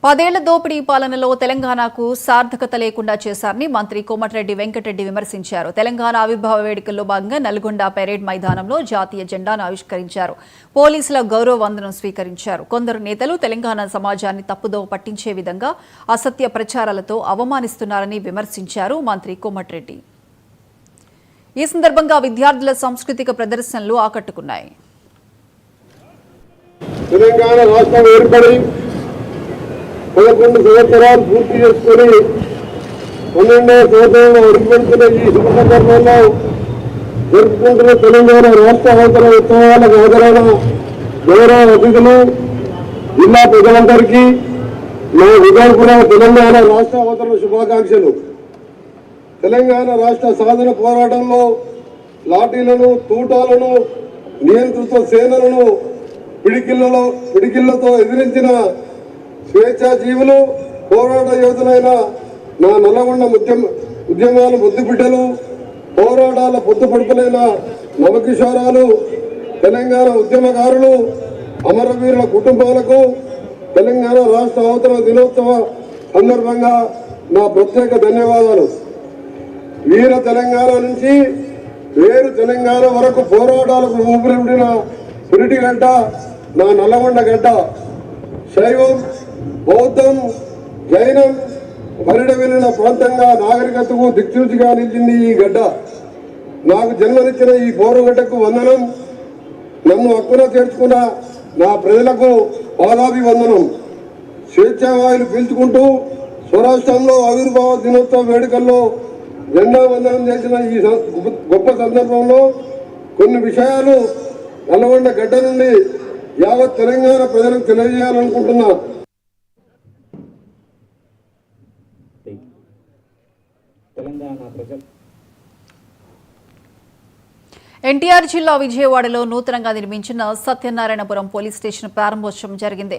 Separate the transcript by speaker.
Speaker 1: 10 ఏళ్ల దోపిడీ పాలనలో తెలంగాణకు సార్థకత లేకుండా చేశారని మంత్రి కోమటిరెడ్డి వెంకటరెడ్డి విమర్శించారు. తెలంగాణ ఆవిర్భావ వేడుకల్లో భాగంగా నల్గొండ పెరేడ్ మైదానంలో జాతీయ జెండాను ఆవిష్కరించారు. పోలీసుల గౌరవ వందనం స్వీకరించారు. కొందరు నేతలు తెలంగాణ సమాజాన్ని తప్పుదోవ పట్టించే విధంగా అసత్య ప్రచారాలతో అవమానిస్తున్నారని విమర్శించారు మంత్రి కోమటిరెడ్డి. ఈ సందర్భంగా విద్యార్థుల సాంస్కృతిక ప్రదర్శనలు ఆకట్టుకున్నాయి.
Speaker 2: తెలంగాణ రాష్ట్రం ఏర్పడి 11 సంవత్సరాలు పూర్తి చేసుకుని 12వ సంవత్సరంలో అడుగుపెడుతున్న ఈ శుభ సందర్భంలో జరుపుకుంటున్న తెలంగాణ రాష్ట్ర అవతరణ ఉత్సవాలకు హాజరైన గౌరవ అతిథులు, జిల్లా ప్రజలందరికీ నా హృదయపూర్వక తెలంగాణ రాష్ట్ర అవతరణ శుభాకాంక్షలు. తెలంగాణ రాష్ట్ర సాధన పోరాటంలో లాఠీలను, తూటాలను, నియంత్రిత సేనలను పిడికిళ్లతో ఎదిరించిన స్వేచ్ఛా జీవులు, పోరాట యోధులైన నా నల్లగొండ ఉద్యమాల ముద్దుబిడ్డలు, పోరాటాల పొద్దుపడుపులైన నవకిషోరాలు, తెలంగాణ ఉద్యమకారులు, అమరవీరుల కుటుంబాలకు తెలంగాణ రాష్ట్ర అవతరణ దినోత్సవ సందర్భంగా నా ప్రత్యేక ధన్యవాదాలు. వీర తెలంగాణ నుంచి వేరు తెలంగాణ వరకు పోరాటాలకు ఊపిరిడిన పురిటి గడ్డ నా నల్లగొండ గడ్డ. శైవం, బౌద్ధం, జైనం పరిడవిలిన ప్రాంతంగా నాగరికతకు దిక్సూచిగా నిలిచింది ఈ గడ్డ. నాకు జన్మనిచ్చిన ఈ పోరుగడ్డకు వందనం. నన్ను హక్కున చేర్చుకున్న నా ప్రజలకు పాదాభివందనం. స్వేచ్ఛావాయులు పీల్చుకుంటూ స్వరాష్ట్రంలో ఆవిర్భావ దినోత్సవ వేడుకల్లో జెండా వందనం చేసిన ఈ గొప్ప సందర్భంలో కొన్ని విషయాలు నల్గొండ గడ్డ నుండి యావత్ తెలంగాణ ప్రజలకు తెలియజేయాలనుకుంటున్నా.
Speaker 1: ఎన్టీఆర్ జిల్లా విజయవాడలో నూతనంగా నిర్మించిన సత్యనారాయణపురం పోలీస్ స్టేషన్ ప్రారంభోత్సవం జరిగింది.